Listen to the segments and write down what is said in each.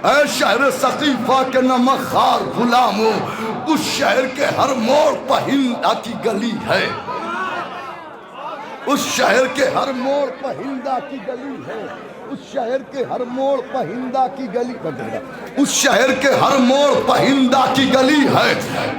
ऐ शहर सकीफा के नमखार गुलामों, उस शहर के हर मोड़ पर हिंदा की गली है। उस शहर के हर मोड़ पर हिंदा की गली है। उस शहर के हर मोड़ पर हिंदा की गली, उस शहर के हर मोड़ पर हिंदा की गली है।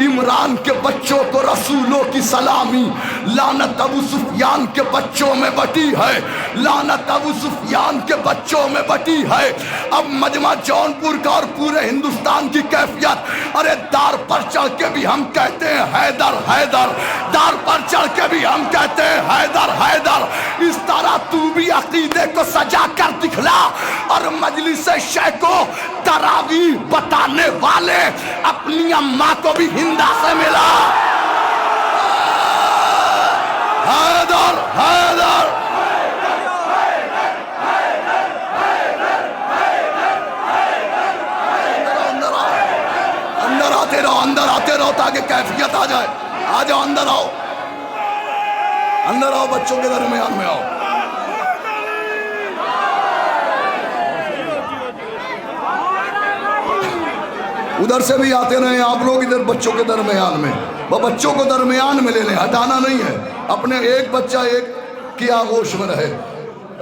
इमरान के बच्चों को रसूलों की सलामी, लानत अबू सुफियान के बच्चों में बटी है। लानत अबू सुफियान के बच्चों में बटी है। अब मजमा जौनपुर का और पूरे हिंदुस्तान की कैफियत, अरे दार पर चढ़ के भी हम कहते हैं हैदर हैदर, दार पर चढ़ के भी हम कहते हैं हैदर हैदर। इस तरह तू भी अकीदे को सजा कर दिखला और मजलिस शेख को तरावी बताने वाले अपनी अम्मा को भी हिंदा से मिला। हैदर हैदर अंदर आते रहो, अंदर आते रहो ताकि कैफियत आ जाए। आ जाओ, अंदर आओ, अंदर आओ, बच्चों के दरमियान में आओ। उधर से भी आते रहे आप लोग, इधर बच्चों के दरमियान में। वो बच्चों को दरमियान में ले लें, हटाना नहीं है। अपने एक बच्चा एक की आगोश में रहे।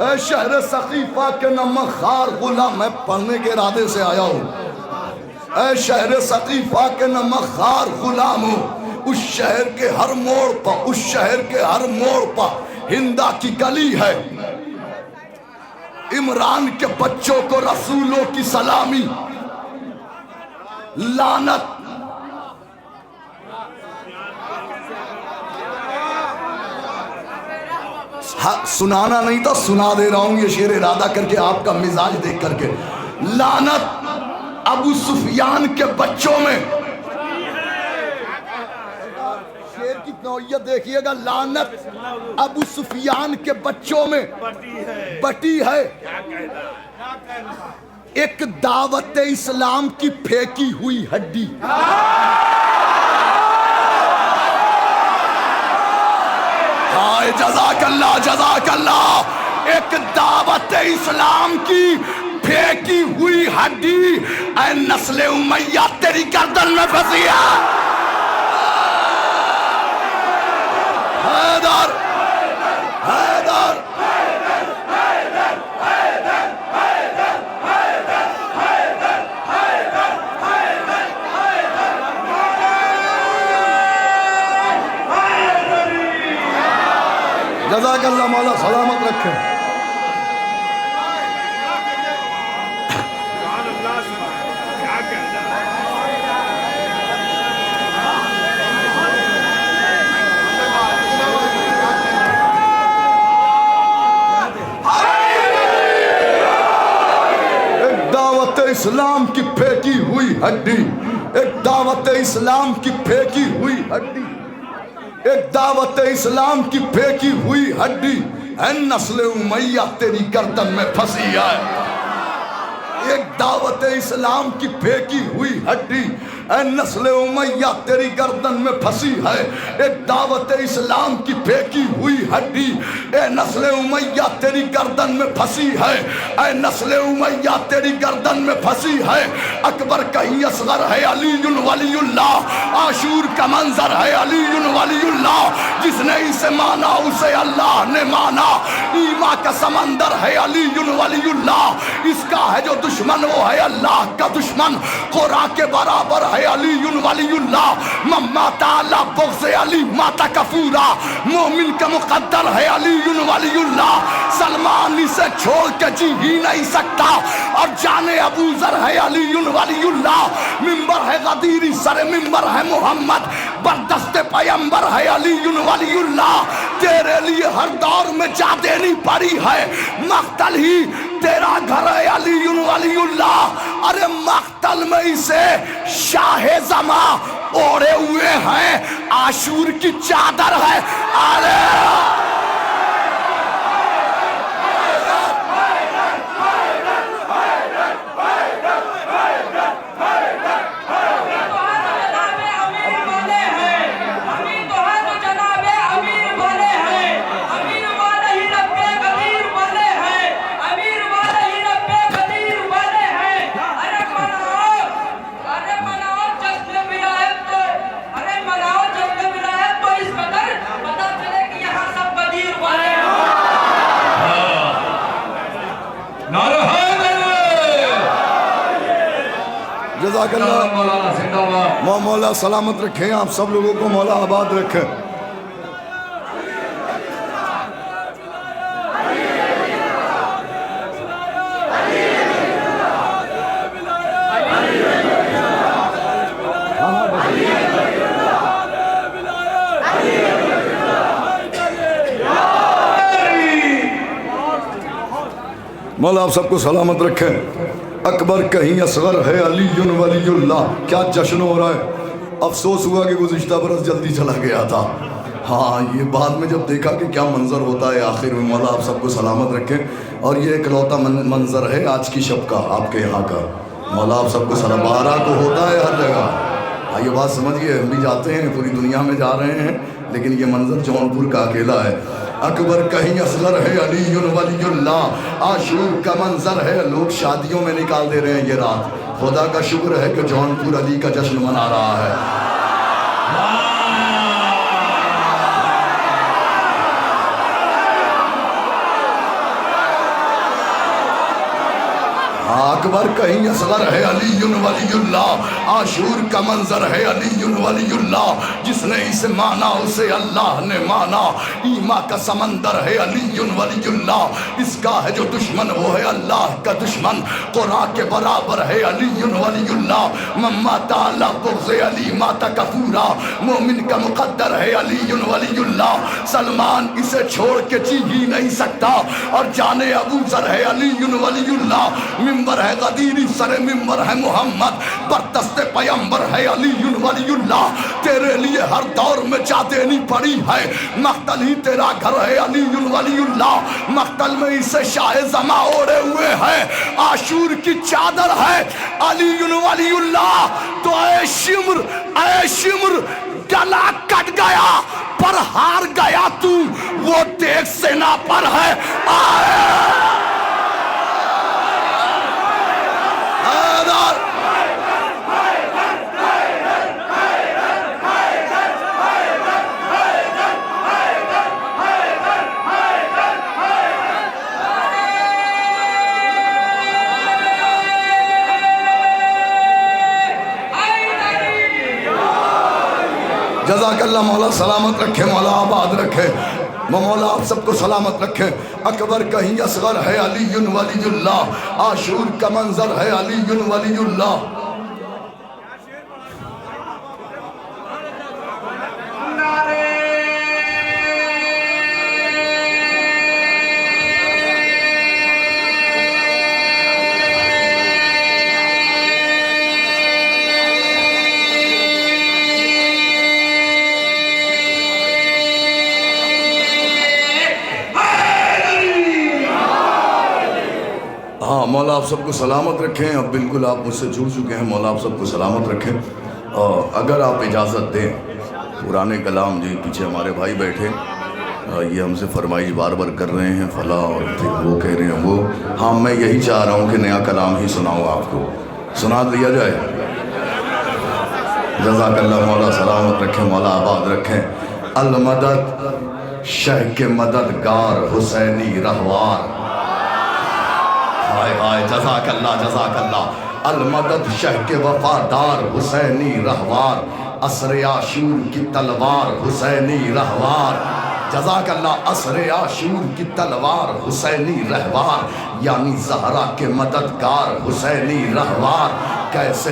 ऐ शहर सकीफा के नमखार गुलाम, मैं पढ़ने के इरादे से आया हूँ। ऐ शहर सकीफा के नमखार गुलाम, उस शहर के हर मोड़ पर, उस शहर के हर मोड़ पर हिंदा की गली है। इमरान के बच्चों को रसूलों की सलामी, लानत सुनाना नहीं था, सुना दे रहा हूं ये शेर इरादा करके, आपका मिजाज देख करके। लानत अबू सुफियान के बच्चों में, शेर की नौइयत देखिएगा। लानत अबू सुफियान के बच्चों में बटी है। एक दावत इस्लाम की फेंकी हुई हड्डी। हाय जज़ाकल्लाह जज़ाकल्लाह। एक दावत इस्लाम की फेंकी हुई हड्डी, ऐ नस्ले उमैया तेरी गर्दन में फंसी है। हैदर हैदर जज़ाकल्लाह, मौला सलामत रखे। एक दावत इस्लाम की फेंकी हुई हड्डी, एक दावत इस्लाम की फेंकी हुई हड्डी, एक दावत इस्लाम की फेंकी हुई हड्डी, है नस्ल उमैया तेरी गर्दन में फंसी है। एक दावत इस्लाम की फेंकी हुई हड्डी, ऐ नस्ल उमैया तेरी गर्दन में फंसी है। एक दावत इस्लाम की फेंकी हुई हड्डी, ए नस्ल उमैया तेरी गर्दन में फंसी है। ऐ नस्ल उमैया तेरी गर्दन में फंसी है। अकबर कहीं असगर है अलीयुन वलीयुल्लाह, आशूर का मंजर है अलीयुन वलीयुल्लाह। जिसने इसे माना उसे अल्लाह ने माना। ईमा का समंदर है अलीयुन वलीयुल्लाह। इसका है जो दुश्मन वो है अल्लाह का दुश्मन। कुरान के बराबर है अलीयुन वलीयुल्लाह। मम्मा ताला बुग़्ज़ अली माता कफूरा। मोमिन का मुक़द्दर है अलीयुन वलीयुल्लाह। सलमान इसे छोड़ के जी ही नहीं सकता। और जाने अबू ज़र है अलीयुन वलीयुल्लाह। मिंबर है गदीरी, सर मिंबर है मोहम्मद। बरदस्ते पैगंबर है अलीयुन वलीयुल्लाह। तेरे लिए हर दौर में जा देनी पड़ी है। मक़तल ही तेरा घर है अलीयुन वलीयुल्लाह। अरे मक़तल में इसे शाहे ज़मा ओढ़े हुए हैं, आशूर की चादर है। अरे जज़ाकल्लाह। मौला सलामत रखें आप सब लोगों को, मौला आबाद रखें। मौला आप सबको सलामत रखें। अकबर कहीं असगर है, अली वलीउल्लाह। क्या जश्न हो रहा है। अफसोस हुआ कि गुज़िश्ता बरस जल्दी चला गया था। हाँ, ये बाद में जब देखा कि क्या मंजर होता है आखिर में। मौला आप सबको सलामत रखें। और ये इकलौता मंजर है आज की शब का, आपके यहाँ का। मौला आप सबको सलाम। बारह तो होता है हर जगह। हाँ, ये बात समझिए, हम भी जाते हैं, पूरी दुनिया में जा रहे हैं, लेकिन ये मंजर जौनपुर का अकेला है। अकबर कहीं असगर है, अली वलीउल्लाह। आशूर का मंजर है, लोग शादियों में निकाल दे रहे हैं ये रात। खुदा का शुक्र है कि जौनपुर अली का जश्न मना रहा है। अकबर कहीं असगर है, अली वलीउल्लाह। आशूर का मंजर है, अली वलीउल्लाह। जिसने इसे माना उसे अल्लाह ने माना। ईमा का समंदर है, अली वलीउल्लाह। इसका है जो दुश्मन वो है अल्लाह का दुश्मन। कुरान के बराबर है, अली वलीउल्लाह। मम्मा ताला बुग़्ज़े अली माता कफूरा। मोमिन का मुक़द्दर है, अली वलीउल्लाह। सलमान इसे छोड़ के जी ही नहीं सकता। और जाने अबू ज़र है, अली वलीउल्लाह। मिंबर है गदीरी, सरे मिंबर है मोहम्मद। बरदस्ते पैगंबर है, अली वलीउल्लाह। तेरे लिए हर दौर में जा देनी पड़ी है। मख्तल ही तेरा घर है, अली वलीउल्लाह। मख्तल में इसे शाह ज़मा ओढ़े हुए है। आशूर की चादर है, अली वलीउल्लाह। तो ऐ शिम्र गला कट गया पर हार गया तू, वो देख सेना पर है। जज़ाकल्लाह। मौला सलामत रखे, मौला आबाद रखे। मौला आप सबको सलामत रखे। अकबर कहीं असगर है, अली वलीउल्लाह। आशूर का मंजर है, अली वलीउल्लाह। हाँ, मौला आप सबको सलामत रखें। अब बिल्कुल आप मुझसे जुड़ चुके हैं। मौला आप सबको सलामत रखें। और अगर आप इजाज़त दें, पुराने कलाम जी पीछे हमारे भाई बैठे, ये हमसे फरमाइश बार बार कर रहे हैं, फला और वो कह रहे हैं वो। हाँ, मैं यही चाह रहा हूँ कि नया कलाम ही सुनाऊँ आपको, सुना दिया जाए। जज़ाकल्लाह। मौला सलामत रखें, मौला आबाद रखें। अल मदद शह के मददगार हुसैनी रहवार। हाय हाय, जज़ाकल्लाह जज़ाकल्लाह। अल मदद शह के वफादार हुसैनी रहवार। असर आशूर की तलवार हुसैनी रहवार। जज़ाकल्लाह। असर आशूर की तलवार हुसैनी रहवार, यानी ज़हरा के मददगार हुसैनी रहवार। कैसे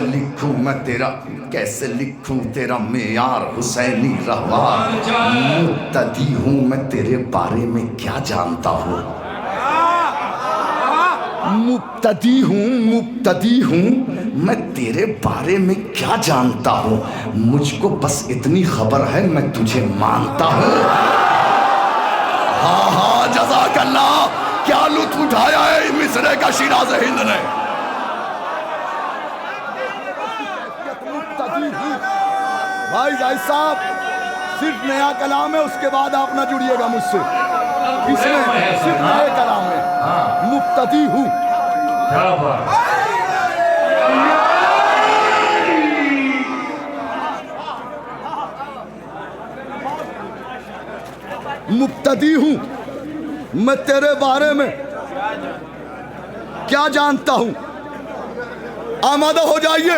लिखूं तेरा मेयार हुसैनी रहवार। मुक्तदी हूँ मैं तेरे बारे में क्या जानता हूँ। मुक्तदी हूँ मैं तेरे बारे में क्या जानता हूँ। मुझको बस इतनी खबर है मैं तुझे मानता हूँ। हाँ हाँ, जज़ाकल्लाह। क्या लुत्फ उठाया है मिस्र का शिराज हिंद ने। भाई साहब, सिर्फ नया कलाम है, उसके बाद आप ना जुड़िएगा मुझसे। इसमें सिर्फ नए कलाम में मुक्तदी हूँ। मुक्तदी हूँ मैं तेरे बारे में क्या जानता हूँ। आमादा हो जाइए।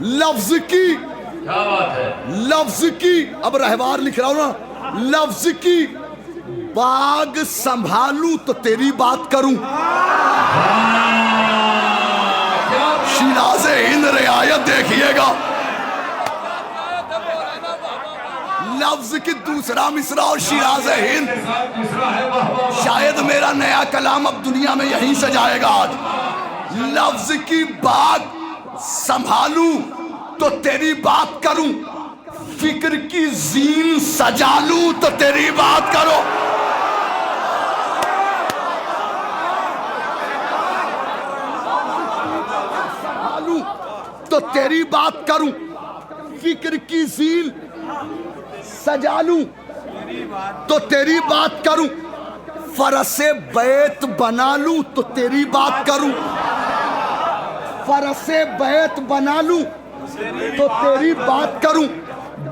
लफ्ज की, क्या बात है, लफ्ज की, अब रहवार लिख रहा हूं ना, लफ्ज की बाग संभालू तो तेरी बात करूं। शिराज़े हिंद रियायत देखिएगा, लफ्ज की दूसरा मिसरा और शिराज़े हिंद। दूसरा है वाह वाह वाह। शायद मेरा नया कलाम अब दुनिया में यहीं से जाएगा आज। लफ्ज की बात संभालू तो तेरी बात करूं, फिक्र की जीन सजा लूं तो तेरी बात करो। संभालू तो तेरी बात करूं, फिक्र की जीन सजा लूं तो तेरी बात करूं, फरसे बैत बना लूं तो तेरी बात करूं, फरसे बैत बना लूं तो तेरी बात करूं,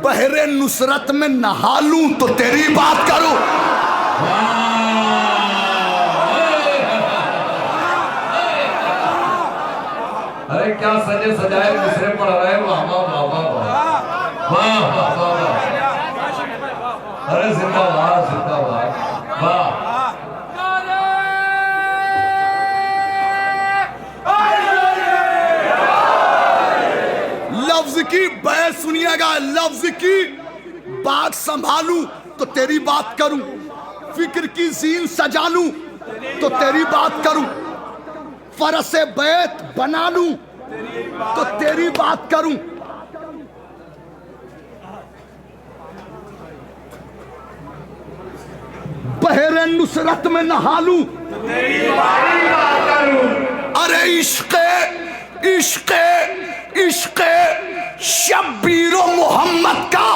बहरे नुसरत में नहा लूं तो तेरी बात करूं। अरे क्या सजे सजाए दूसरे पढ़ रहे, वाह वाह वाह वाह वाह वाह वाह वाह वाह। अरे जिंदाबाद जिंदाबाद वाह। लफ्ज की बैत सुनिएगा, लफ्ज की बात संभालू तो तेरी बात करूं, फिक्र की जीन सजा लूं तो तेरी बात करूं, फरसे बैत बना लूं तो तेरी बात करूं, बहरे नुसरत में नहा लूं तेरी बात करूं। अरे इश्क़ इश्क़ इश्क़ शब्बीरो मोहम्मद का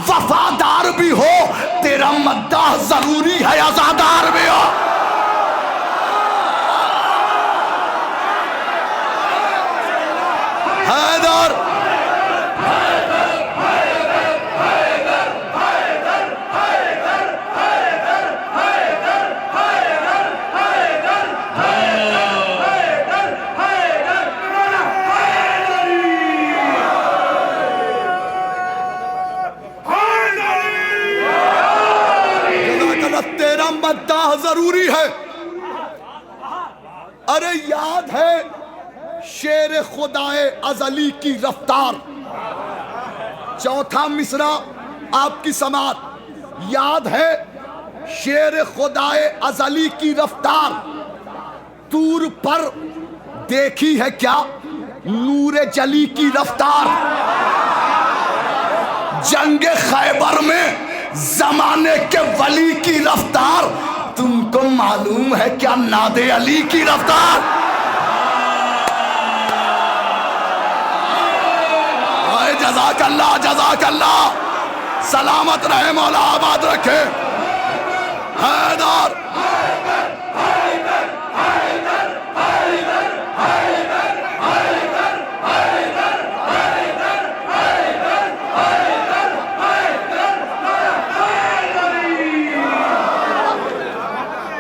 वफादार भी हो, तेरा मद्दाह जरूरी है आजादार भी हो। हैदर तेरा मद्दाह जरूरी है। अरे याद है शेर खुदाए अजली की रफ्तार, चौथा मिसरा आपकी समात। याद है शेर खुदाए अजली की रफ्तार, तूर पर देखी है क्या नूरे जली की रफ्तार, जंगे खैबर में जमाने के वली की रफ्तार, तुमको मालूम है क्या नादे अली की रफ्तार। जज़ाकल्लाह जज़ाकल्लाह, सलामत रहे मौला आबाद रखे। हैदर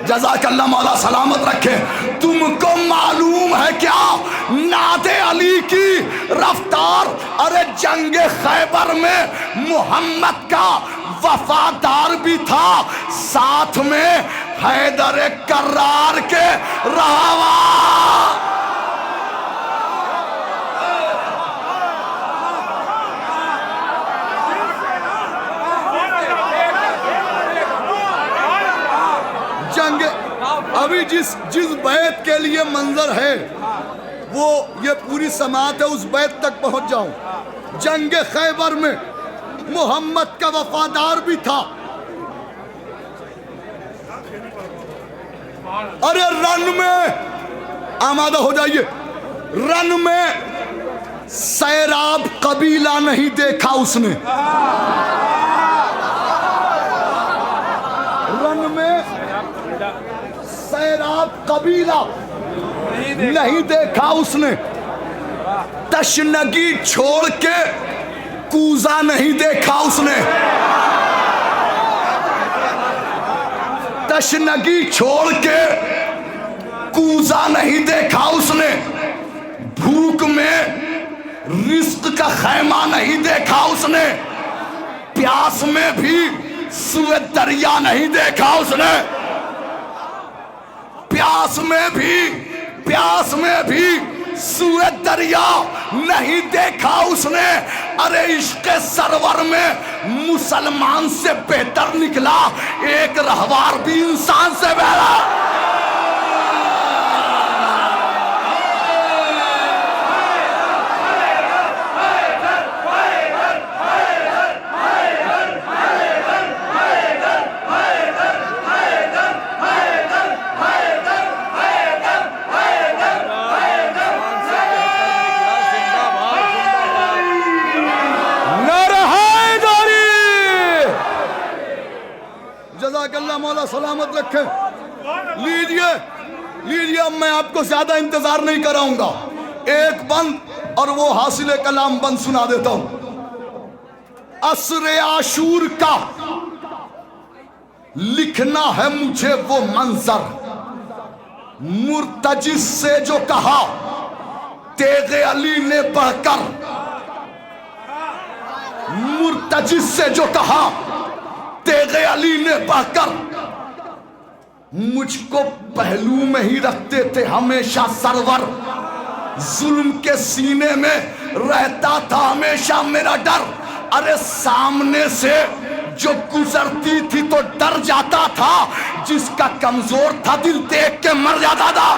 जज़ाकल्लाह मौला सलामत रखे। तुमको मालूम है क्या नादे अली की रफ्तार, अरे जंगे खैबर में मोहम्मद का वफादार भी था, साथ में हैदर कर्रार के रहावा। जंग अभी जिस बैत के लिए मंजर है वो ये पूरी समात है, उस बैत तक पहुंच जाऊं। जंग खैबर में मोहम्मद का वफादार भी था, अरे रन में आमादा हो जाइए, रन में सैराब कबीला नहीं देखा उसने, रन में सैराब कबीला नहीं देखा उसने, तशनगी छोड़ के कूजा नहीं देखा उसने, तशनगी छोड़ के कूजा नहीं देखा उसने, रिस्क का खैमा नहीं देखा उसने, प्यास में भी सूए दरिया नहीं देखा उसने, प्यास में भी सूए दरिया नहीं देखा उसने। अरे इश्क़ सरवर में मुसलमान से बेहतर निकला, एक रहवार भी इंसान से बेहतर। जज़ाकल्लाह मौला सलामत रखे। लीजिए अब मैं आपको ज्यादा इंतजार नहीं कराऊंगा, एक बंद और वो हासिल कलाम बंद सुना देता हूं। असरे आशूर का लिखना है मुझे वो मंजर, मुर्तजिस से जो कहा तेगे अली ने बढ़कर, मुर्तजिस से जो कहा तेगे अली ने बढ़कर, मुझको पहलू में ही रखते थे हमेशा सरवर, जुल्म के सीने में रहता था हमेशा मेरा डर। अरे सामने से जो गुजरती थी तो डर जाता था, जिसका कमजोर था दिल देख के मर जाता था।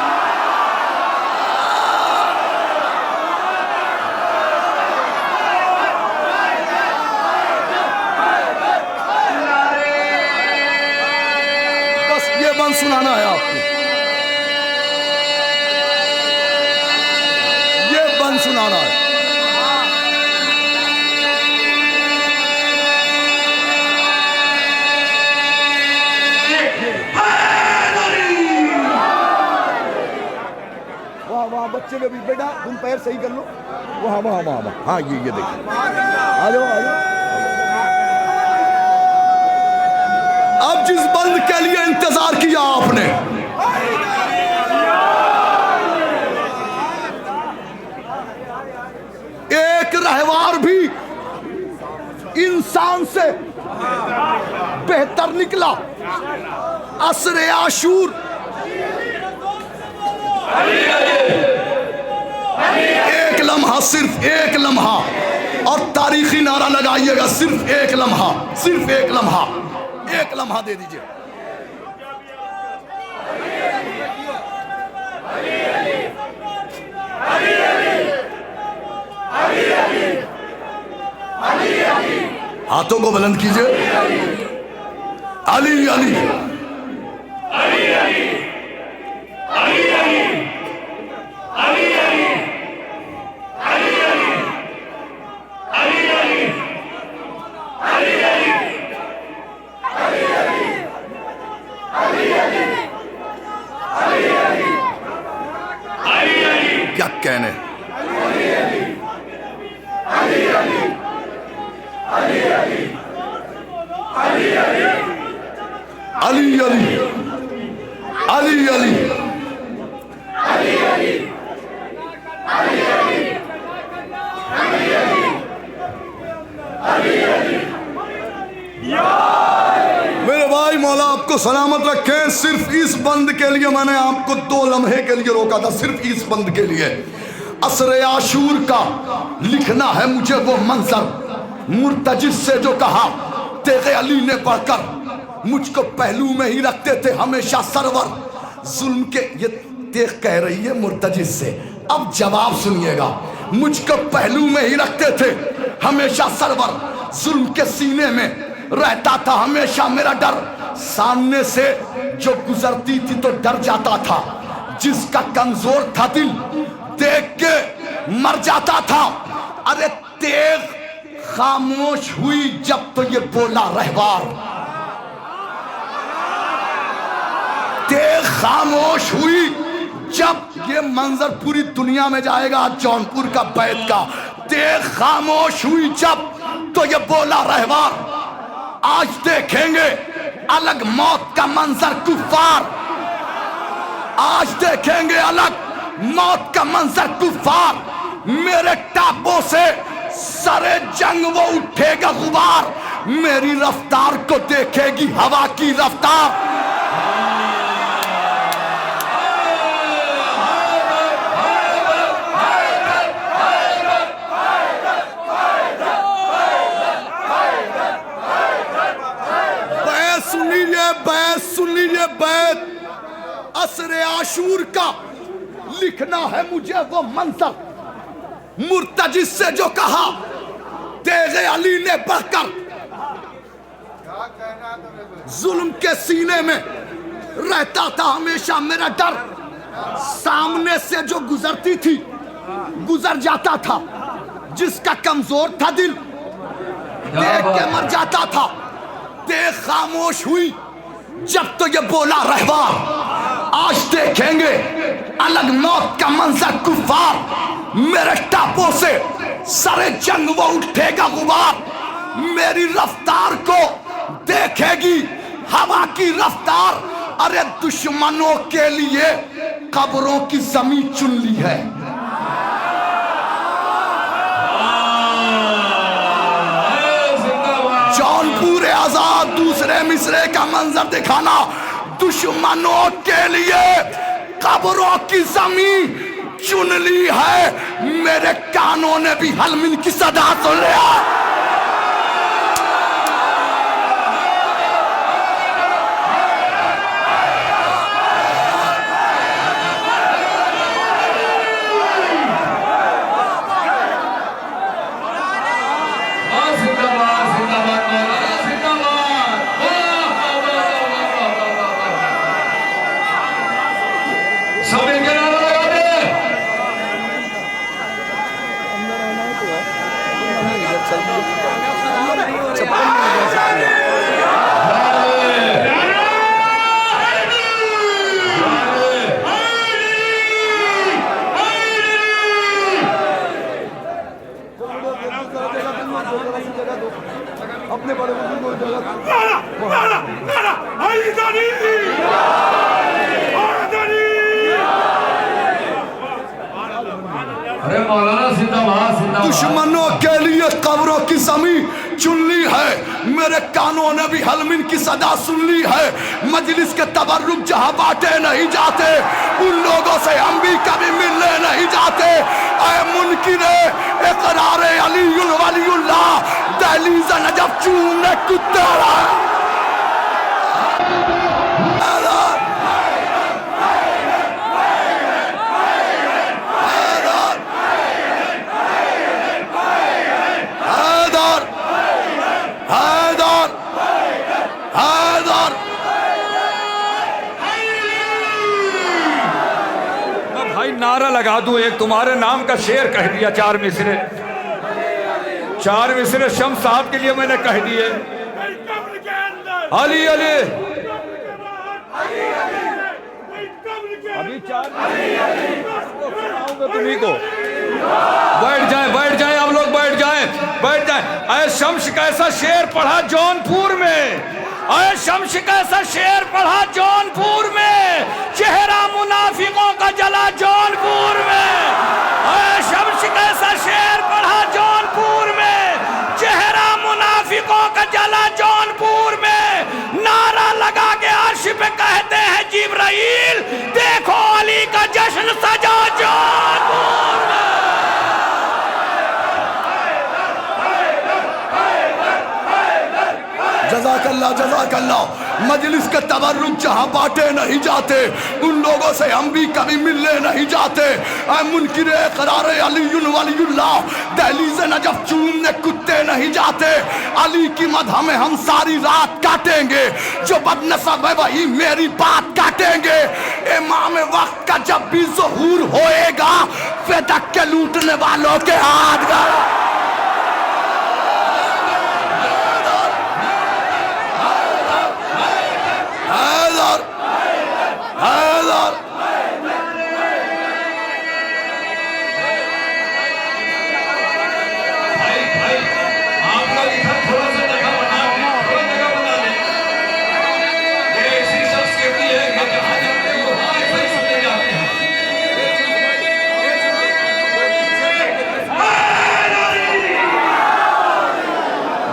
सुनाना है आपको, ये बंद सुनाना है। वहाँ बच्चे के भी, बेटा तुम पैर सही कर लो, वहाँ हाँ ये देखो, आ जाओ। अब जिस बंद के लिए इंतजार किया आपने, एक रहवार भी इंसान से बेहतर निकला। असरे आशूर, एक लम्हा, सिर्फ एक लम्हा, और तारीखी नारा लगाइएगा, सिर्फ एक लम्हा, सिर्फ एक लम्हा, एक लम्हा दे दीजिए। हाथों को बुलंद कीजिए। अली अली क्या कहने, अली अली अली अली मेरे भाई, मौला आपको सलामत रखे। सिर्फ इस बंद के लिए मैंने आपको 2 लम्हे के लिए रोका था, सिर्फ इस बंद के लिए। असरे आशूर का लिखना है मुझे वो मंजर, मुर्तजिस से जो कहा तेगे अली ने पढ़कर, मुझको पहलू में ही रखते थे हमेशा सरवर, जुल्म के, ये तेग कह रही है मुर्तजिस से। अब जवाब सुनिएगा, मुझको पहलू में ही रखते थे हमेशा सरवर, जुल्म के सीने में रहता था हमेशा मेरा डर। सामने से जो गुजरती थी तो डर जाता था, जिसका कमजोर था दिल देख के मर जाता था। अरे तेग खामोश हुई जब तो ये बोला रहवार, तेग खामोश हुई जब, ये मंजर पूरी दुनिया में जाएगा जौनपुर का बैत का। तेग खामोश हुई जब तो ये बोला रहवार, आज देखेंगे अलग मौत का मंजर कुफार, आज देखेंगे अलग मौत का मंजर कुफार। मेरे टापों से सरे जंग वो उठेगा गुबार, मेरी रफ्तार को देखेगी हवा की रफ्तार। सुन लीजिए बैत असरे आशूर का लिखना है मुझे वो मंजर, मुर्तजिज से जो कहा तेगे अली ने बढ़कर, जुल्म के सीने में रहता था हमेशा मेरा डर, सामने से जो गुजरती थी गुजर जाता था, जिसका कमजोर था दिल देख के मर जाता था। देख खामोश हुई जब तो ये बोला रहवार, आज देखेंगे अलग मौत का मंजर कुफार, मेरे टापों से सरे जंग वो उठेगा गुबार, मेरी रफ्तार को देखेगी हवा की रफ्तार। अरे दुश्मनों के लिए कब्रों की जमीन चुन ली है। जौनपुर आजाद दूसरे मिसरे का मंजर दिखाना, दुश्मनों के लिए कब्रों की जमीन चुन ली है, मेरे कानों ने भी हलमिन की सदा सुन लिया। अपने बड़े अरे मौलाना जिंदाबाद जिंदाबाद। दुश्मनों के लिए कब्रों की जमीन चुन ली है, मेरे कानों ने भी हलमिन की सदा सुन ली है, मजलिस के तबर्रुक जहां बांटे नहीं जाते, उन लोगों से हम भी कभी मिलने नहीं जाते। ऐ मुनकिरे इकरारे अलीउल वलीउल्लाह, दहलीज़ नजफ चूमने कुत्ते नारा लगा दूं, एक तुम्हारे नाम का शेर कह दिया, चार मिसरे शम्स साहब के लिए मैंने कह दिए। अली अली अभी चार तुम्ही को बैठ जाए आप लोग, बैठ जाए। ऐ शम्स कैसा शेर पढ़ा जौनपुर में, ऐ शम्स कैसा शेर पढ़ा जौनपुर में, चेहरा मुनाफिकों का जला जौनपुर में। ऐ शम्स कैसा शेर पढ़ा जौनपुर में, चेहरा मुनाफिकों का जला जौनपुर में। नारा लगा के अर्श पे कहते हैं जिब्राइल, देखो अली का जश्न सजा जौनपुर में। जज़ाकल्लाह। मजलिस के तबर्रुक जहां बांटे नहीं जाते, उन लोगों से हम भी कभी मिलने नहीं जाते। ऐ मुनकिरे इकरारे अलीउल वलीउल्लाह, दहलीज़ नजफ चूमने कुत्ते नहीं जाते। अली की मदह में हम सारी रात काटेंगे, जो बदनसब है वही मेरी बात काटेंगे। इमाम वक्त का जब भी ज़ुहूर होएगा, फिदक के लूटने वालों के हाथ गड़ा।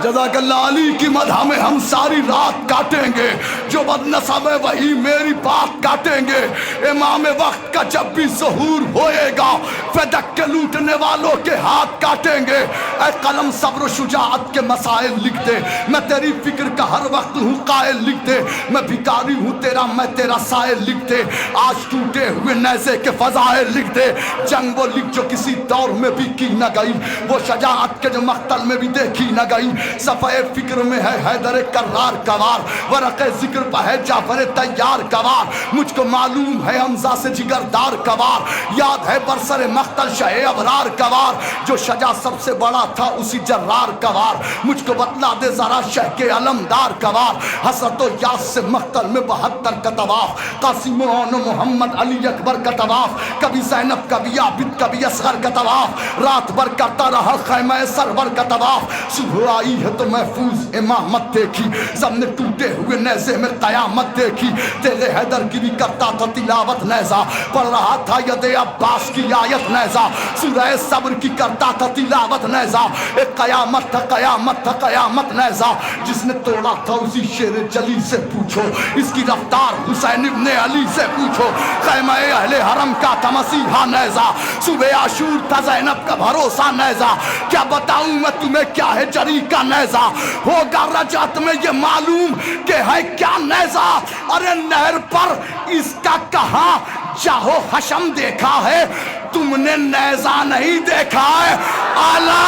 जज़ाकल्लाह अली की मदह में हम सारी रात काटेंगे, जो बदनसब है वही मेरी बात काटेंगे। इमाम वक्त का जब भी ज़हूर होएगा फदक के लूटने वालों के हाथ काटेंगे। ऐ कलम सब्र शुजाअत के मसाइल लिख दे, मैं तेरी फिक्र का हर वक्त हूँ कायल लिख दे। मैं भिखारी हूँ तेरा, मैं तेरा सायल लिख दे। आज टूटे हुए नेज़े के फजाइल लिख दे। जंग वो लिख जो किसी दौर में भी की न गई, वो शजाअत के जो मख्तल में भी देखी न गई। सफ़े फिक्र में है हैदर कर्रार कवार, वरक़े जिक्र पर है जाफर तैयार कवार। मुझको मालूम है हमजा से जिगरदार कवार, याद है बरसर मख्तल शहे अबरार कवार। जो शजा सबसे बड़ा था उसी जर्रार कवार, मुझको बतला दे जरा शह के अलमदार कवार। हसरत यास से मख्तल में 72 का तवाफ, कासिम मोहम्मद अली अकबर का तवाफ। कभी ज़ैनब कभी आबिद कभी असगर का तवाफ, रात भर करता रहा खैमा सरवर का तवाफ। सुबह आई है तो महफूज इमामत देखी, सबने टूटे हुए नेज़े में क़यामत देखी। तेरे हैदर की भी करता था तिलावत नेज़ा, पढ़ रहा था यदे अब्बास की आयत नेज़ा। सूरह सब्र की करता था तिलावत नेज़ा, एक क़यामत था क़यामत था क़यामत नेज़ा। जिसने तोड़ा था उसी शेर जली से पूछो, इसकी रफ्तार हुसैन इब्ने अली से पूछो। ख़ैमा अहले हरम का था मसीहा नेज़ा, सुबह आशूर था ज़ैनब का भरोसा नेज़ा। क्या बताऊं मैं तुम्हें क्या है जरी का नेज़ा, होगा रजत में ये मालूम कि है क्या नेज़ा। अरे नहर पर इसका कहाँ चाहो हशम देखा है, तुमने नेज़ा नहीं देखा है। आला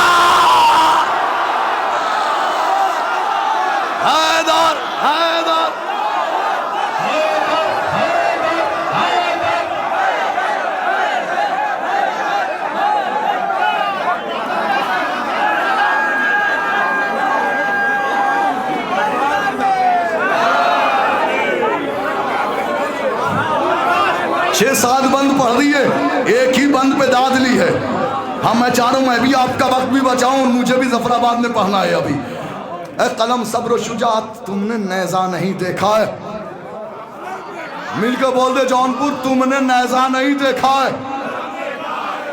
हैदर हैदर छह सात बंद पढ़ रही है, एक ही बंद पे दाद ली है। हम मैं चाह रहा हूं मैं भी आपका वक्त भी बचाऊं, मुझे भी जफराबाद में पढ़ना है अभी। ए कलम सब्र शुजाअत तुमने नेज़ा नहीं देखा है, मिलकर बोल दे जौनपुर तुमने नेज़ा नहीं देखा है।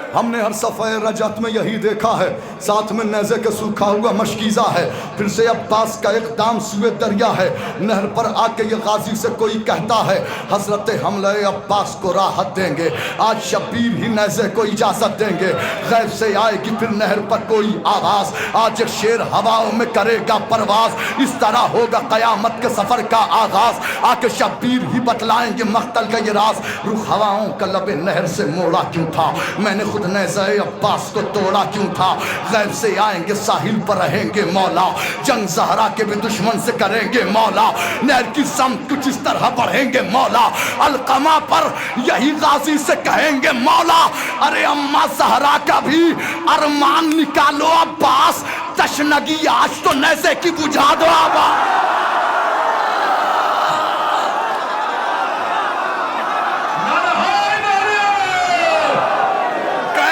हमने हर सफ़े रजत में यही देखा है, साथ में नेज़े के सूखा हुआ मशकीज़ा है। फिर से अब्बास का इक़दाम सुए दरिया है, नहर पर आके ये गाजी से कोई कहता है हज़रत हमले अब्बास को राहत देंगे। आज शब्बीर ही नेज़े को इजाज़त देंगे, गैब से आएगी फिर नहर पर कोई आवाज़। आज एक शेर हवाओं में करेगा परवाज़, इस तरह होगा क़यामत के सफ़र का आगाज़। आके शब्बीर ही बतलाएंगे मख्तल का ये राज, रुख हवाओं का लबे नहर से मोड़ा क्यों था, मैंने खुद नेज़े अब्बास को तोड़ा क्यों था। गैब से आएंगे साहिल पर रहेंगे मौला, जंग ज़हरा के भी दुश्मन से करेंगे मौला। नहर की समत कुछ इस तरह बढ़ेंगे मौला, अलकमा पर यही गाजी से कहेंगे मौला। अरे अम्मा ज़हरा का भी अरमान निकालो अब्बास, तशनगी आज तो नेज़े की बुझा दो आवाज़।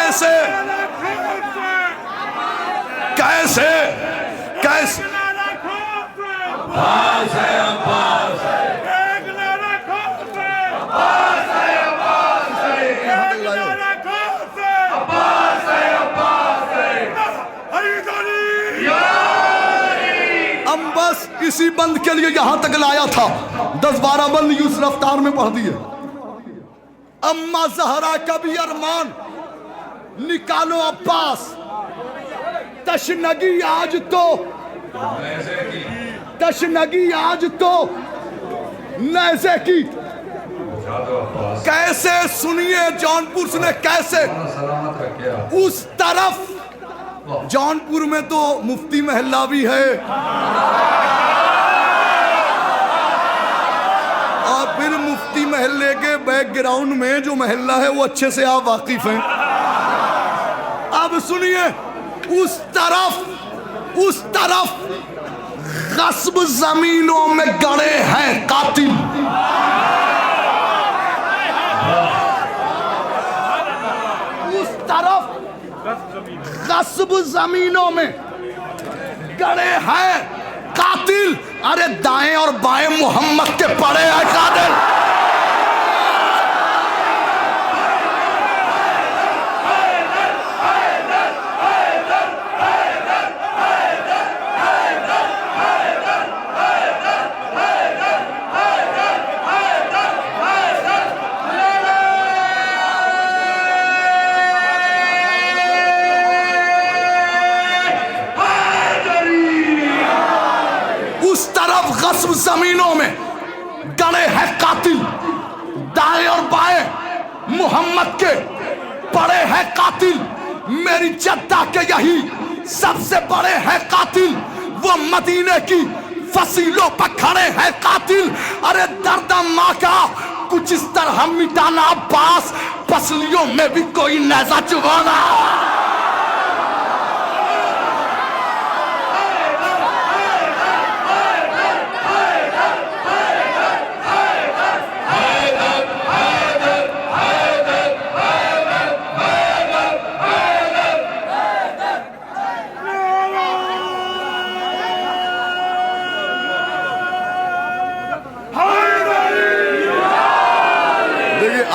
कैसे कैसे हम बस इसी बंद के लिए यहां तक लाया था, 10-12 बंद उस रफ्तार में पढ़ दिए। अम्मा ज़हरा का भी अरमान निकालो अब्बास, तशनगी आज तो तशनगी आज तो नेज़े की। कैसे सुनिए जौनपुर से कैसे उस तरफ, जौनपुर में तो मुफ्ती महल्ला भी है और फिर मुफ्ती महल्ले के बैकग्राउंड में जो महल्ला है वो अच्छे से आप वाकिफ हैं। अब सुनिए उस तरफ गस्ब जमीनों में गड़े हैं कातिल, उस तरफ गस्ब जमीनों में गड़े हैं कातिल। अरे दाएं और बाएं मोहम्मद के पड़े हैं कातिल। गस्ब जमीनों में गड़े हैं कातिल, दाएं और बाएं मोहम्मद के पड़े हैं कातिल। मेरी जद्दा के यही सबसे बड़े हैं कातिल, वो मदीने की फसीलों पर खड़े हैं कातिल। अरे दर्द माँ का कुछ इस तरह मिटाना अब्बास, पसलियों में भी कोई नैजा चुभाना।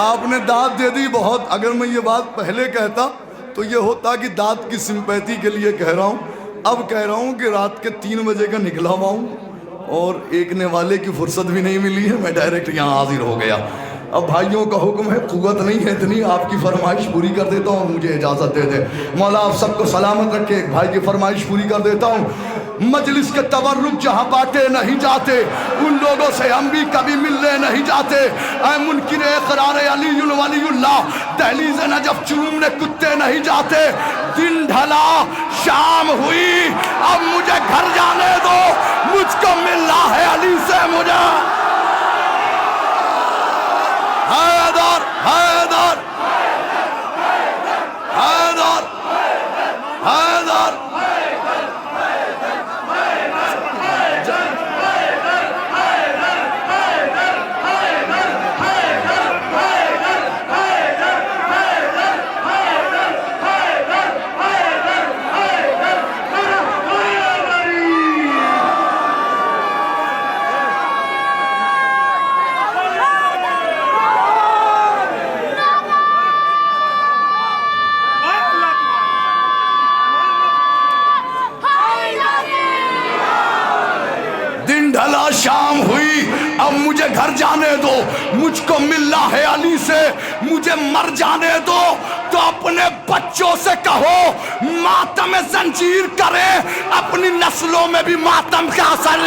आपने दाद दे दी बहुत। अगर मैं ये बात पहले कहता तो ये होता कि दाद की सिंपैथी के लिए कह रहा हूँ। अब कह रहा हूँ कि रात के 3 बजे का निकला हुआ हूँ और एक ने वाले की फुर्सत भी नहीं मिली है, मैं डायरेक्ट यहाँ हाजिर हो गया। अब भाइयों का हुक्म है, कुव्वत नहीं है इतनी, आपकी फरमाइश पूरी कर देता हूँ, मुझे इजाज़त दे दे मौला। आप सबको सलामत रखे। एक भाई की फरमाइश पूरी कर देता हूँ। मजलिस के तवर्रुक जहाँ बांटे नहीं जाते, उन लोगों से हम भी कभी मिलने नहीं जाते। ऐ मुनकिर इक़रार अलीयुल वलीयुल्लाह, दहलीज़ नजफ चूमने कुत्ते नहीं जाते। दिन ढला शाम हुई, अब मुझे घर जाने दो, मुझको मिलना है अली से। मुझे हैदर हैदर हैदर हैदर शाम हुई, अब मुझे घर जाने दो, मुझको मिलना है अली से। मुझे मर जाने दो तो अपने बच्चों से कहो मातम जंजीर करें, अपनी नस्लों में भी मातम का असर।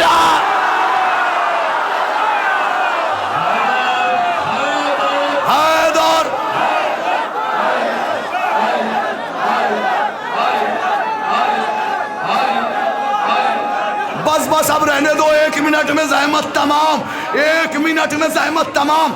हैदर बस बस अब रहने दो, 1 मिनट में ज़हमत तमाम, 1 मिनट में ज़हमत तमाम।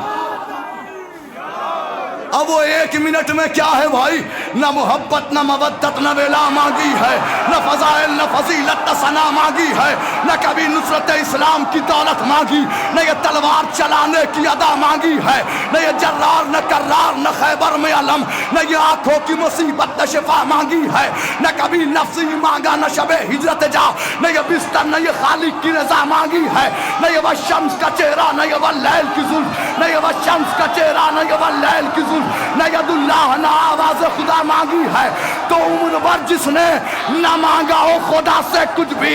अब वो 1 मिनट में क्या है भाई, न मोहब्बत न मवद्दत न वेला मांगी है, न फजाइल न फजीलत न सना मांगी है, न कभी नुसरत इस्लाम की दौलत मांगी, न ये तलवार चलाने की अदा मांगी है, न ये जर्रार न कर्रार न खैबर में अलम, न ये आंखों की मुसीबत न शिफा मांगी है, न कभी नफ्सी मांगा न शबे हिजरत जा, न ये बिस्तर न ये खालिक की रजा मांगी है, न ये वह शम्स का चेहरा न ये वह लैल की जुल्फ, न ये वह शम्स का चेहरा न ये वह लैल की जुल्फ, न यदुल्लाह न आवाज़ खुदा मांगी है। तो उम्र भर जिसने न मांगा हो खुदा से कुछ भी,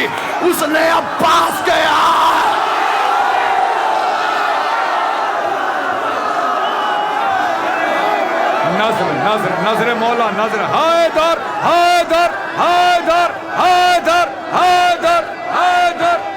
उसने अब्बास गया। नज़र नज़र नज़र मौला नज़र हैदर हैदर हैदर हैदर हैदर हैदर